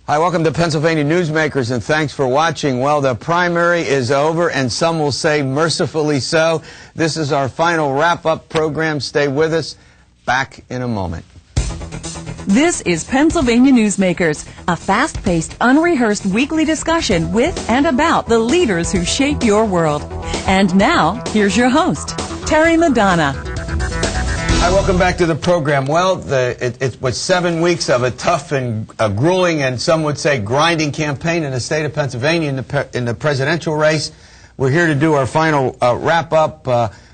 Hi, welcome to Pennsylvania Newsmakers, and thanks for watching. Well, the primary is over, and some will say mercifully so. This is our final wrap-up program. Stay with us. Back in a moment. This is Pennsylvania Newsmakers, a fast-paced, unrehearsed weekly discussion with and about the leaders who shape your world. And now, here's your host, Terry Madonna. Hi, welcome back to the program. Well, it was 7 weeks of a tough and grueling and some would say grinding campaign in the state of Pennsylvania in the presidential race. We're here to do our final wrap-up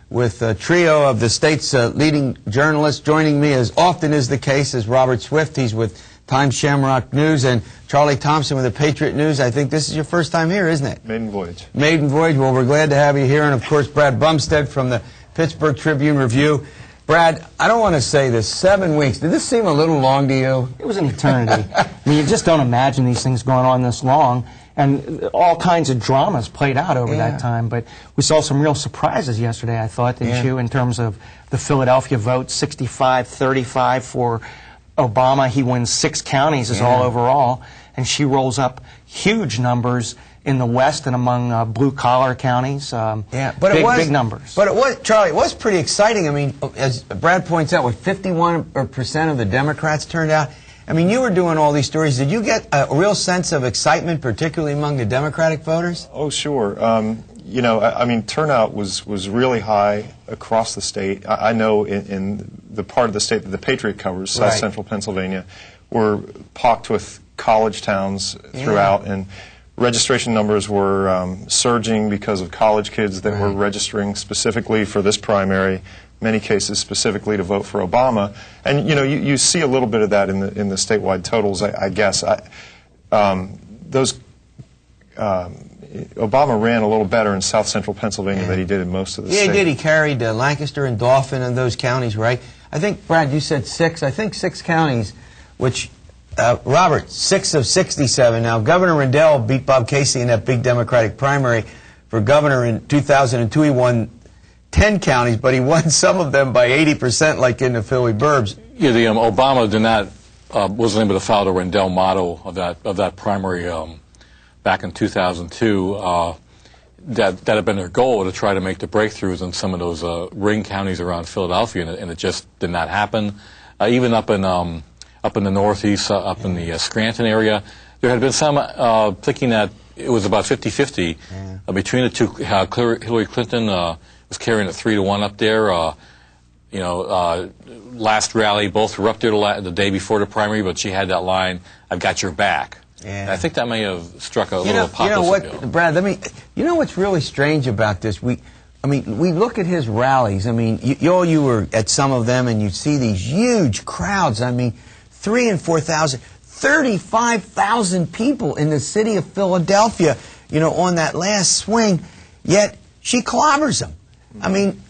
with a trio of the state's leading journalists. Joining me, as often is the case, is Robert Swift. He's with Times Shamrock News, and Charlie Thompson with the Patriot News. I think this is your first time here, isn't it? Maiden voyage. Maiden voyage. Well, we're glad to have you here. And, of course, Brad Bumsted from the Pittsburgh Tribune Review. Brad, I don't want to say this, 7 weeks. Did this seem a little long to you? It was an eternity. I mean, you just don't imagine these things going on this long. And all kinds of dramas played out over that time. But we saw some real surprises yesterday, I thought, didn't you, in terms of the Philadelphia vote, 65-35 for Obama. He wins 6 counties is all overall. And she rolls up huge numbers in the West and among blue-collar counties. Big numbers. But it was, Charlie, it was pretty exciting. I mean, as Brad points out, with 51% of the Democrats turned out, I mean, you were doing all these stories. Did you get a real sense of excitement, particularly among the Democratic voters? Oh, sure. You know, I mean, turnout was really high across the state. I know in the part of the state that the Patriot covers, South Central Pennsylvania, we're pocked with college towns throughout, and registration numbers were surging because of college kids that were registering specifically for this primary, many cases specifically to vote for Obama. And, you know, you see a little bit of that in the statewide totals, I guess. Obama ran a little better in South Central Pennsylvania than he did in most of the state. Yeah, he did. He carried Lancaster and Dauphin and those counties, right? I think, Brad, you said 6. I think 6 counties, which... Robert, 6 of 67. Now, Governor Rendell beat Bob Casey in that big Democratic primary for governor in 2002. He won 10 counties, but he won some of them by 80%, like in the Philly burbs. Yeah, the Obama did not wasn't able to follow the Rendell model of that primary back in 2002. That had been their goal, to try to make the breakthroughs in some of those ring counties around Philadelphia, and it just did not happen. Even up in the Northeast, up in the Scranton area, there had been some thinking that it was about 50-50 between the two. Hillary Clinton was carrying it 3-1 up there. You know, last rally, both were up there the day before the primary, but she had that line, "I've got your back." And I think that may have struck a little populist. You know what, Brad? You know what's really strange about this? We look at his rallies. I mean, you were at some of them, and you see these huge crowds. I mean, 3,000 and 4,000, 35,000 people in the city of Philadelphia, you know, on that last swing, yet she clobbers them. I mean,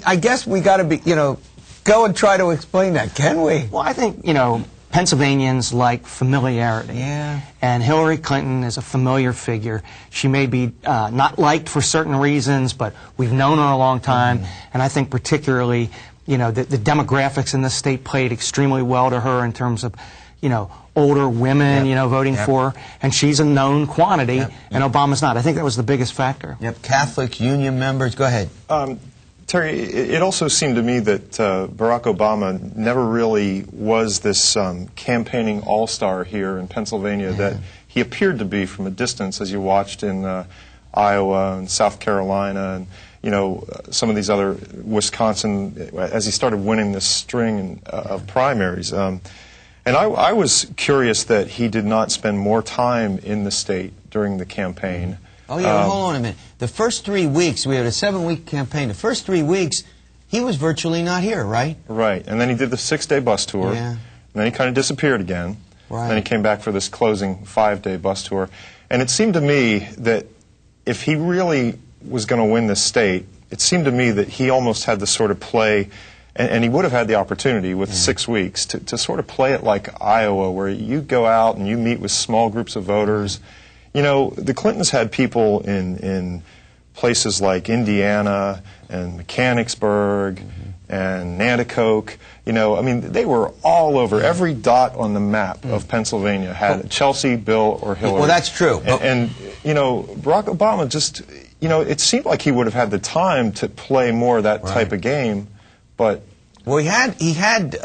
I guess we got to be, you know, go and try to explain that, can we? Well, I think, you know, Pennsylvanians like familiarity. And Hillary Clinton is a familiar figure. She may be not liked for certain reasons, but we've known her a long time, and I think particularly, you know, the demographics in this state played extremely well to her in terms of, you know, older women, you know, voting for her. And she's a known quantity, and Obama's not. I think that was the biggest factor. Catholics, union members. Go ahead. Terry, it also seemed to me that Barack Obama never really was this campaigning all-star here in Pennsylvania that he appeared to be from a distance as you watched in Iowa and South Carolina and, you know, some of these other, Wisconsin, as he started winning this string of primaries. And I was curious that he did not spend more time in the state during the campaign. Oh, yeah, well, hold on a minute. The first 3 weeks, we had a 7-week campaign. The first 3 weeks, he was virtually not here, right? Right. And then he did the 6-day bus tour. And then he kind of disappeared again. And then he came back for this closing 5-day bus tour. And it seemed to me that if he really was going to win this state, it seemed to me that he almost had to sort of play, and he would have had the opportunity with 6 weeks to sort of play it like Iowa, where you go out and you meet with small groups of voters. You know, the Clintons had people in places like Indiana and Mechanicsburg and Nanticoke. You know, I mean, they were all over. Every dot on the map of Pennsylvania had Chelsea, Bill, or Hillary. Well, that's true. And you know, Barack Obama just, you know, it seemed like he would have had the time to play more of that type of game, but... Well, he had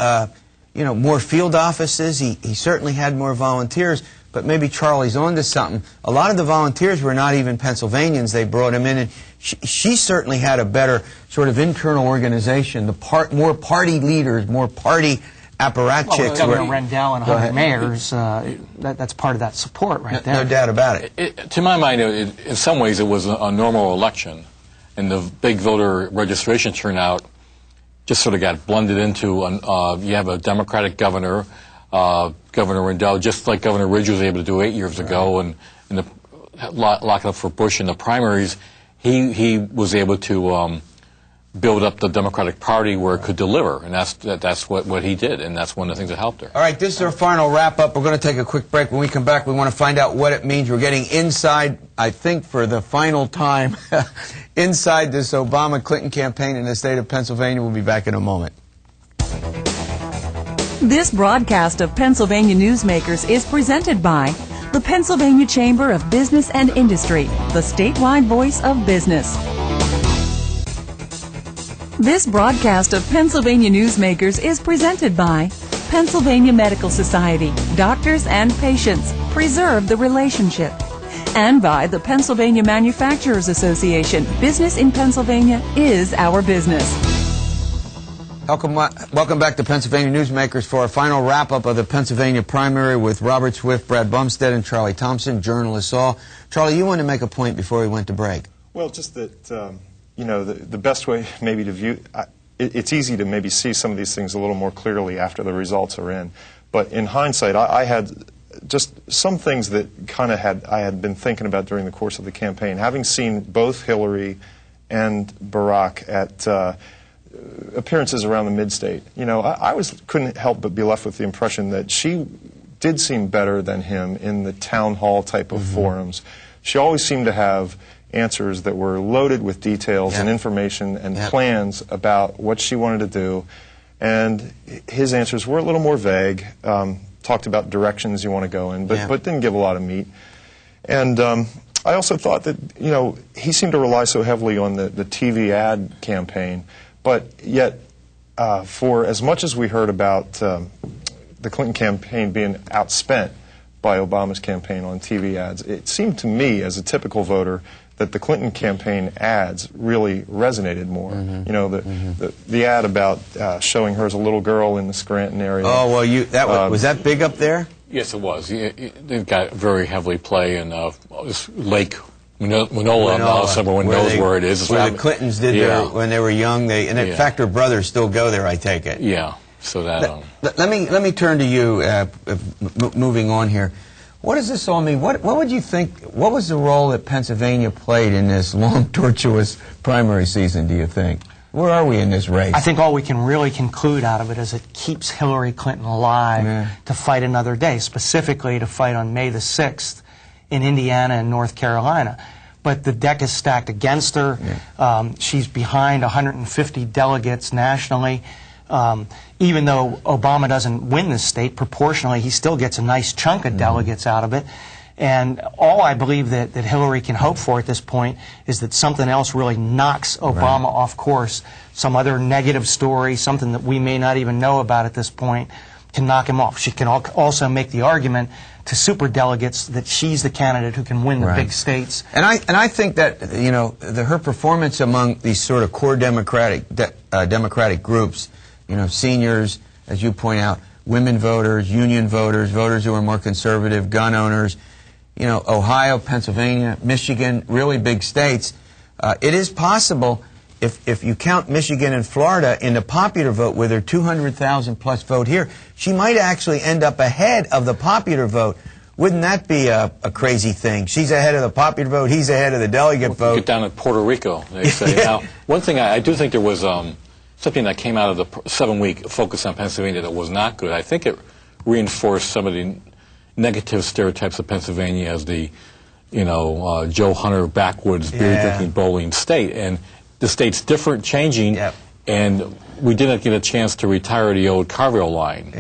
you know, more field offices. He certainly had more volunteers, but maybe Charlie's onto something. A lot of the volunteers were not even Pennsylvanians. They brought him in, and she certainly had a better sort of internal organization. More party leaders, more party apparatchiks. Well, Governor Rendell and 100 mayors, that's part of that support right there. No doubt about it. To my mind, in some ways, it was a normal election, and the big voter registration turnout just sort of got blended into, you have a Democratic governor, Governor Rendell, just like Governor Ridge was able to do 8 years ago, and lock up for Bush in the primaries, he was able to build up the Democratic Party where it could deliver, and that's what he did, and that's one of the things that helped her. All right, this is our final wrap-up. We're going to take a quick break. When we come back, we want to find out what it means. We're getting inside, I think for the final time, inside this Obama-Clinton campaign in the state of Pennsylvania. We'll be back in a moment. This broadcast of Pennsylvania Newsmakers is presented by the Pennsylvania Chamber of Business and Industry, the statewide voice of business. This broadcast of Pennsylvania Newsmakers is presented by Pennsylvania Medical Society. Doctors and patients, preserve the relationship. And by the Pennsylvania Manufacturers Association. Business in Pennsylvania is our business. Welcome back to Pennsylvania Newsmakers for our final wrap-up of the Pennsylvania primary with Robert Swift, Brad Bumsted, and Charlie Thompson, journalists all. Charlie, you wanted to make a point before we went to break. Well, just that, you know, the best way maybe to view, it's easy to maybe see some of these things a little more clearly after the results are in. But in hindsight, I had just some things that kind of I had been thinking about during the course of the campaign. Having seen both Hillary and Barack at appearances around the mid-state, you know, I couldn't help but be left with the impression that she did seem better than him in the town hall type of forums. She always seemed to have answers that were loaded with details and information and plans about what she wanted to do, and his answers were a little more vague, talked about directions you want to go in, but didn't give a lot of meat. And I also thought that, you know, he seemed to rely so heavily on the TV ad campaign, but yet for as much as we heard about the Clinton campaign being outspent by Obama's campaign on TV ads, it seemed to me, as a typical voter, that the Clinton campaign ads really resonated more. You know, the ad about showing her as a little girl in the Scranton area. Oh, well, was that big up there? Yes, it was. It got very heavily play in Lake Minola. Everyone knows where it is. Where the Clintons did when they were young. And in fact, her brothers still go there, I take it. Yeah. So that. Let me turn to you. Moving on here. What does this all mean? What would you think? What was the role that Pennsylvania played in this long, tortuous primary season, do you think? Where are we in this race? I think all we can really conclude out of it is it keeps Hillary Clinton alive to fight another day, specifically to fight on May the 6th in Indiana and North Carolina. But the deck is stacked against her. She's behind 150 delegates nationally. Even though Obama doesn't win this state, proportionally, he still gets a nice chunk of delegates out of it. And all I believe that Hillary can hope for at this point is that something else really knocks Obama off course. Some other negative story, something that we may not even know about at this point, can knock him off. She can also make the argument to superdelegates that she's the candidate who can win the big states. And I think that, you know, her performance among these sort of core Democratic groups, you know, seniors, as you point out, women voters, union voters, voters who are more conservative, gun owners, you know, Ohio, Pennsylvania, Michigan, really big states. It is possible, if you count Michigan and Florida in the popular vote with her 200,000 plus vote here, she might actually end up ahead of the popular vote. Wouldn't that be a crazy thing? She's ahead of the popular vote, he's ahead of the delegate vote. Get down to Puerto Rico, they say. Now, one thing I do think there was something that came out of the 7-week focus on Pennsylvania that was not good. I think it reinforced some of the negative stereotypes of Pennsylvania as the, you know, Joe Hunter backwoods beer-drinking bowling state. And the state's different, changing, and we didn't get a chance to retire the old Carville line,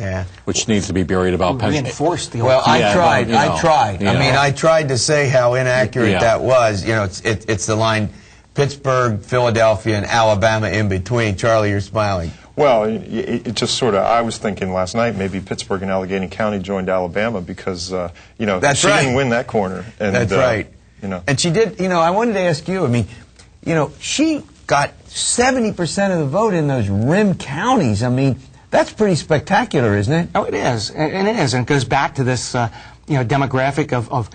which needs to be buried about Pennsylvania. Reinforce the old. Well, I tried. You know, I tried. I mean, I tried to say how inaccurate that was. You know, it's the line Pittsburgh, Philadelphia, and Alabama in between. Charlie, you're smiling. Well, it just sort of, I was thinking last night maybe Pittsburgh and Allegheny County joined Alabama because, you know, she didn't win that corner. And, that's right. You know. And she did, you know, I wanted to ask you, I mean, you know, she got 70% of the vote in those rim counties. I mean, that's pretty spectacular, isn't it? Oh, it is. And it is. And it goes back to this, you know, demographic of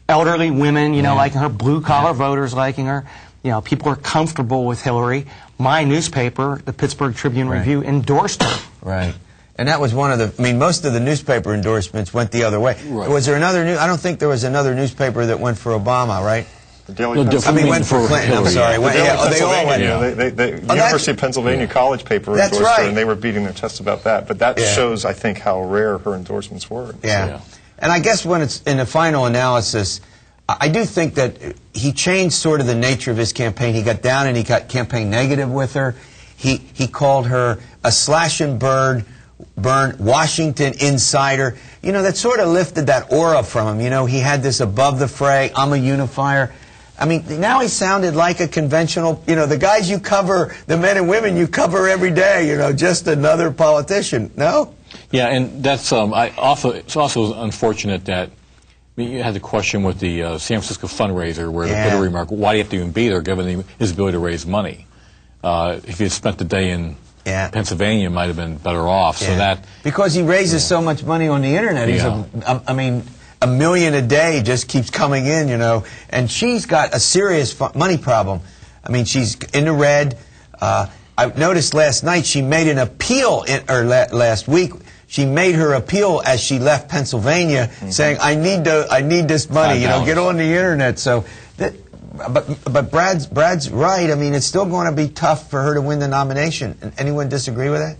elderly women, you know, liking her, blue-collar voters liking her. You know, people are comfortable with Hillary. My newspaper, the Pittsburgh Tribune Review, endorsed her. Right. And that was one of the, I mean, most of the newspaper endorsements went the other way. Right. Was there another I don't think there was another newspaper that went for Obama, right? The Daily went for Clinton, I'm sorry. They all went. The University of Pennsylvania College paper endorsed her, and they were beating their chest about that. But that shows, I think, how rare her endorsements were. Yeah. And I guess when it's in the final analysis, I do think that he changed sort of the nature of his campaign. He got down and he got campaign negative with her. He called her a slash and burn Washington insider. You know, that sort of lifted that aura from him. You know, he had this above the fray, I'm a unifier. I mean, now he sounded like a conventional, you know, the guys you cover, the men and women you cover every day, you know, just another politician. No? Yeah, and that's, it's also unfortunate that you had the question with the San Francisco fundraiser where they put a remark, why do you have to even be there given his ability to raise money? If he had spent the day in Pennsylvania, it might have been better off. So that because he raises so much money on the internet. He's I mean, $1 million a day just keeps coming in, you know. And she's got a serious money problem. I mean, she's in the red. I noticed last night she made an appeal, last week. She made her appeal as she left Pennsylvania, saying, "I need this money. You know, get on the internet." So, but Brad's right. I mean, it's still going to be tough for her to win the nomination. Anyone disagree with that?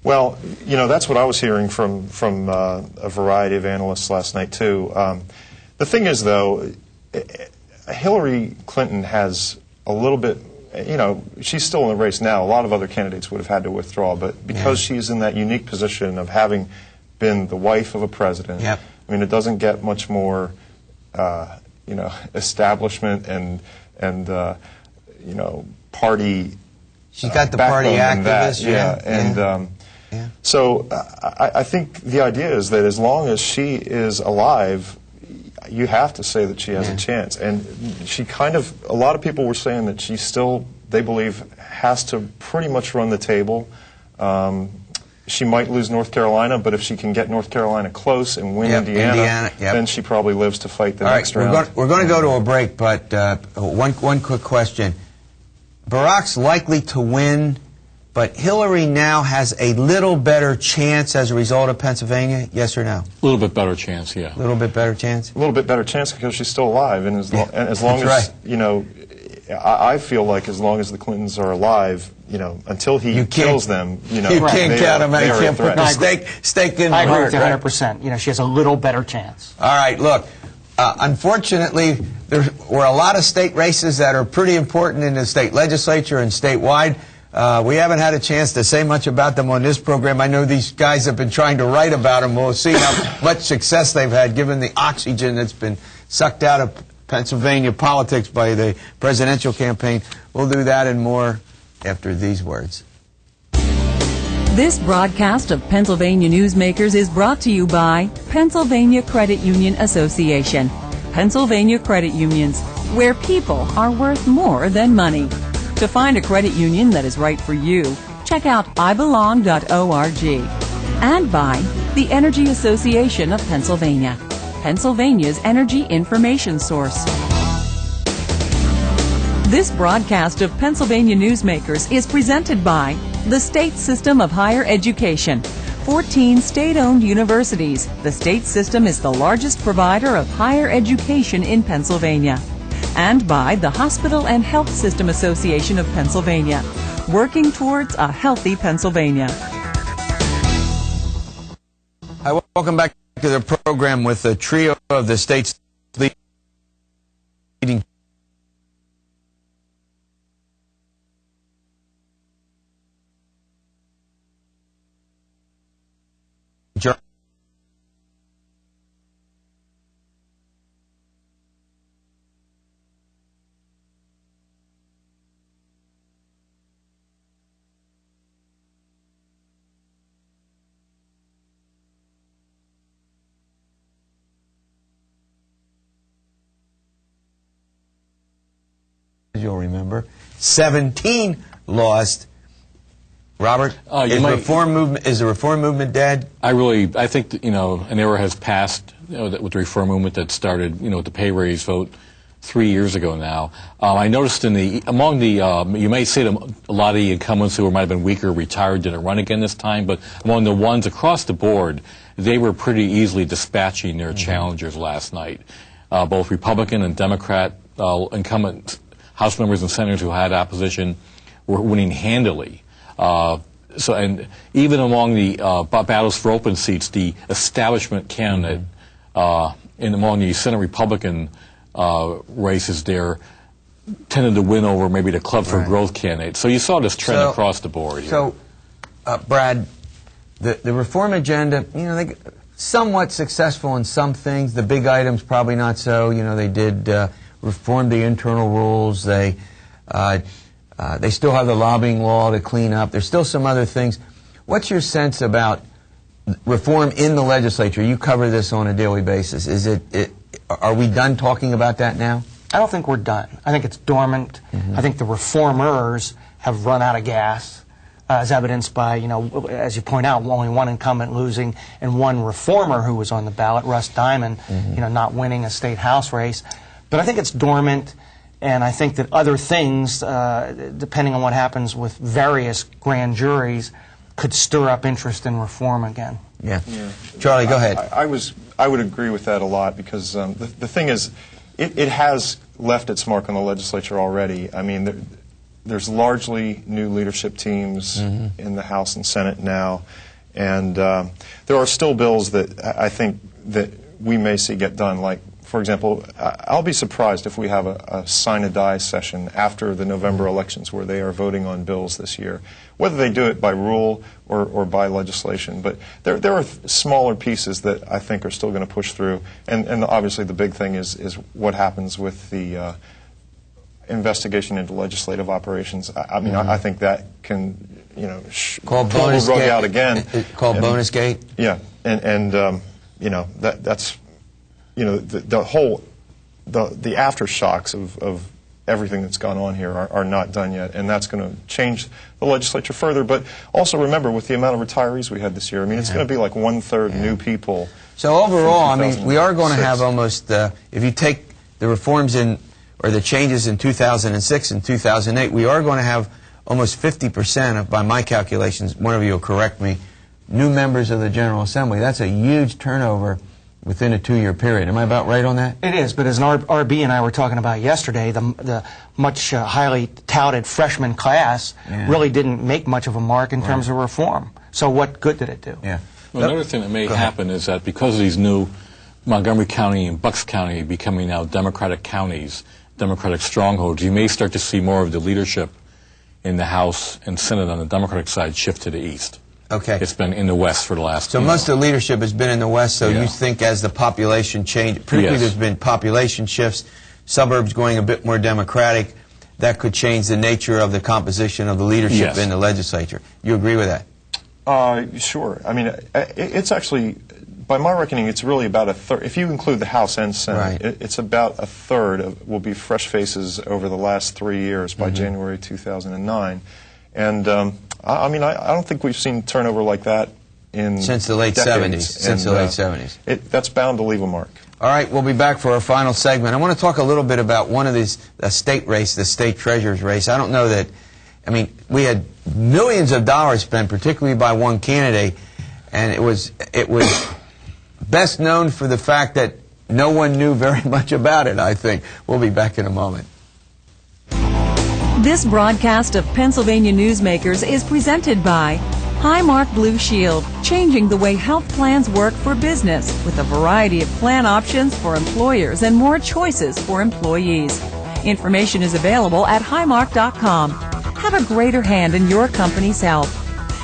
Well, you know, that's what I was hearing from a variety of analysts last night too. The thing is, though, Hillary Clinton has a little bit. You know, she's still in the race now. A lot of other candidates would have had to withdraw, but because she's in that unique position of having been the wife of a president, I mean, it doesn't get much more, you know, establishment and you know, party. She's got the party activist, So I think the idea is that as long as she is alive, you have to say that she has a chance. And she kind of, a lot of people were saying that she still, they believe, has to pretty much run the table. She might lose North Carolina, but if she can get North Carolina close and win Indiana, then she probably lives to fight the next round. We're going to go to a break, but one quick question. Barack's likely to win, but Hillary now has a little better chance as a result of Pennsylvania, yes or no? A little bit better chance, yeah. A little bit better chance? A little bit better chance because she's still alive. And as long as, you know, I feel like as long as the Clintons are alive, you know, until he kills them, you know, you can't count them out. You can't put the stake in the heart. I agree with you 100%. You know, she has a little better chance. All right, look. Unfortunately, there were a lot of state races that are pretty important in the state legislature and statewide. We haven't had a chance to say much about them on this program. I know these guys have been trying to write about them. We'll see how much success they've had given the oxygen that's been sucked out of Pennsylvania politics by the presidential campaign. We'll do that and more after these words. This broadcast of Pennsylvania Newsmakers is brought to you by Pennsylvania Credit Union Association. Pennsylvania Credit Unions, where people are worth more than money. To find a credit union that is right for you, check out ibelong.org. And by the Energy Association of Pennsylvania, Pennsylvania's energy information source. This broadcast of Pennsylvania Newsmakers is presented by the State System of Higher Education. 14 state-owned universities. The state system is the largest provider of higher education in Pennsylvania. And by the Hospital and Health System Association of Pennsylvania, working towards a healthy Pennsylvania. Hi, welcome back to the program with a trio of the state's leading you'll remember. 17 lost. Robert, is the reform movement dead? I think that, an era has passed with the reform movement that started, with the pay raise vote 3 years ago now. I noticed among the, you may say that a lot of the incumbents who might have been weaker retired didn't run again this time, but among the ones across the board, they were pretty easily dispatching their challengers last night. Both Republican and Democrat incumbent House members and senators who had opposition were winning handily. And even among the battles for open seats, the establishment candidate among the Senate Republican races there tended to win over maybe the Club for Growth candidate. So you saw this trend across the board here. So, Brad, the reform agenda, they somewhat successful in some things. The big items probably not so. They did reform the internal rules. They still have the lobbying law to clean up. There's still some other things. What's your sense about reform in the legislature? You cover this on a daily basis. Are we done talking about that now? I don't think we're done. I think it's dormant. I think the reformers have run out of gas, as evidenced by, as you point out, only one incumbent losing and one reformer who was on the ballot, Russ Diamond, not winning a state house race. But I think it's dormant. And I think that other things, depending on what happens with various grand juries, could stir up interest in reform again. Yeah. Charlie, go ahead. I would agree with that a lot because the thing is, it has left its mark on the legislature already. I mean, there's largely new leadership teams in the House and Senate now, and there are still bills that I think that we may see get done, like, for example, I'll be surprised if we have a sign-a-die session after the November elections where they are voting on bills this year, whether they do it by rule or by legislation. But there are smaller pieces that I think are still going to push through. And obviously the big thing is what happens with the investigation into legislative operations. I mean, I think that can, pull the rug out again. Called bonus gate? Yeah. And that's... the aftershocks of everything that's gone on here are not done yet, and that's going to change the legislature further. But also remember, with the amount of retirees we had this year, I mean, it's going to be like 1/3 new people. So overall, I mean, we are going to have almost, if you take the reforms or the changes in 2006 and 2008, we are going to have almost 50%, by my calculations, one of you will correct me, new members of the General Assembly. That's a huge turnover within a 2-year period. Am I about right on that? It is, but as RB and I were talking about yesterday, the much highly touted freshman class really didn't make much of a mark in terms of reform. So what good did it do? Yeah. Well, another thing that may happen is that because of these new Montgomery County and Bucks County becoming now Democratic counties, Democratic strongholds, you may start to see more of the leadership in the House and Senate on the Democratic side shift to the east. Okay. It's been in the West for the last... So most of the leadership has been in the West, so you think as the population change, particularly there's been population shifts, suburbs going a bit more Democratic, that could change the nature of the composition of the leadership in the legislature. You agree with that? Sure. I mean, it's actually, by my reckoning, it's really about 1/3. If you include the House and Senate, it's about 1/3 will be fresh faces over the last 3 years by January 2009. And I mean, I don't think we've seen turnover like that since the late decades. 70s. Since the late 70s. That's bound to leave a mark. All right, we'll be back for our final segment. I want to talk a little bit about one of these state race, the state treasurer's race. I don't know that, I mean, we had millions of dollars spent, particularly by one candidate, and it was best known for the fact that no one knew very much about it, I think. We'll be back in a moment. This broadcast of Pennsylvania Newsmakers is presented by Highmark Blue Shield, changing the way health plans work for business with a variety of plan options for employers and more choices for employees. Information is available at highmark.com. Have a greater hand in your company's health.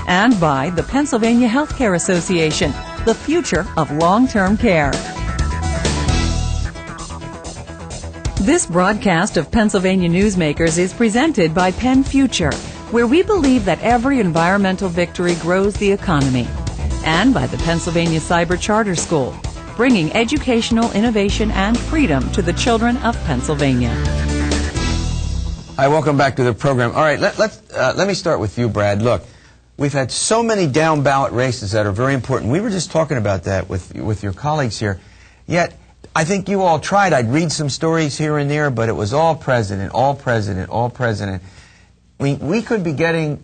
And by the Pennsylvania Healthcare Association, the future of long-term care. This broadcast of Pennsylvania Newsmakers is presented by Penn Future, where we believe that every environmental victory grows the economy, and by the Pennsylvania Cyber Charter School, bringing educational innovation and freedom to the children of Pennsylvania. Hi, welcome back to the program. All right, let me start with you, Brad. Look, we've had so many down ballot races that are very important. We were just talking about that with your colleagues here. Yet, I think you all tried. I'd read some stories here and there, but it was all president, all president, all president. I mean, we could be getting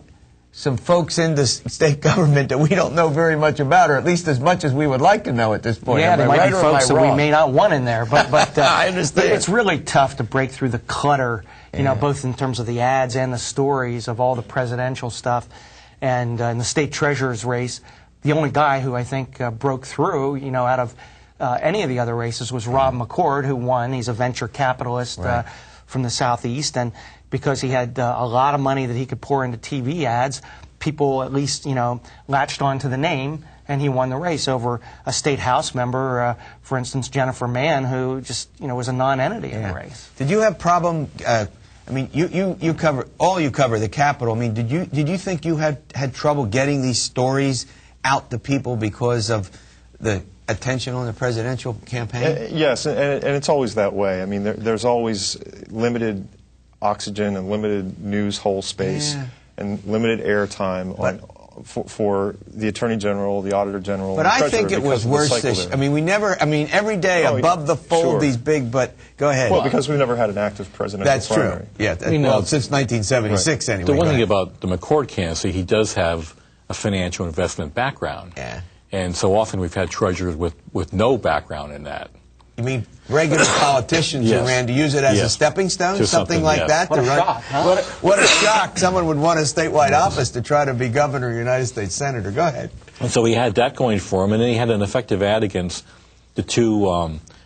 some folks into state government that we don't know very much about, or at least as much as we would like to know at this point. Yeah, there might be folks that we may not want in there, but I understand. It's really tough to break through the clutter, you know, both in terms of the ads and the stories of all the presidential stuff. And in the state treasurer's race, the only guy who I think broke through, you know, out of any of the other races was Rob McCord, who won. He's a venture capitalist from the Southeast, and because he had a lot of money that he could pour into TV ads, people at least, you know, latched onto the name, and he won the race over a state house member, for instance, Jennifer Mann, who just, you know, was a non-entity in the race. Did you have problem? I mean, you cover the Capitol. I mean, did you think you had trouble getting these stories out to people because of the attention on the presidential campaign? Yes, and it's always that way. I mean, there's always limited oxygen and limited news hole space and limited airtime for the Attorney General, the Auditor General. But I think it was worse this year. I mean, every day above the fold, these big, but go ahead. Well, because we've never had an active presidential primary. That's true. Yeah, well, since 1976 anyway. The one thing about the McCord candidacy, he does have a financial investment background. Yeah. And so often we've had treasurers with no background in that. You mean regular politicians who ran to use it as a stepping stone, something like that? What a shock, huh? What a shock. Someone would want a statewide office to try to be governor or United States senator. Go ahead. And so he had that going for him, and then he had an effective ad against the two,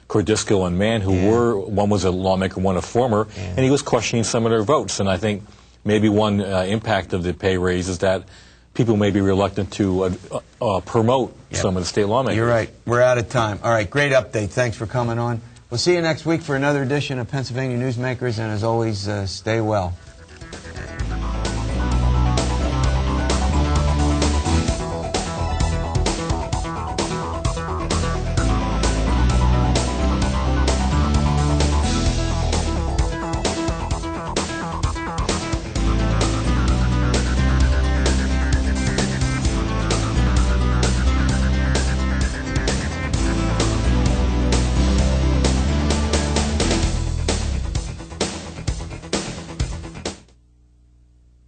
Cordisco and Mann, who were, one was a lawmaker, one a former, and he was questioning some of their votes. And I think maybe one impact of the pay raise is that people may be reluctant to promote some of the state lawmakers. You're right. We're out of time. All right, great update. Thanks for coming on. We'll see you next week for another edition of Pennsylvania Newsmakers, and as always, stay well.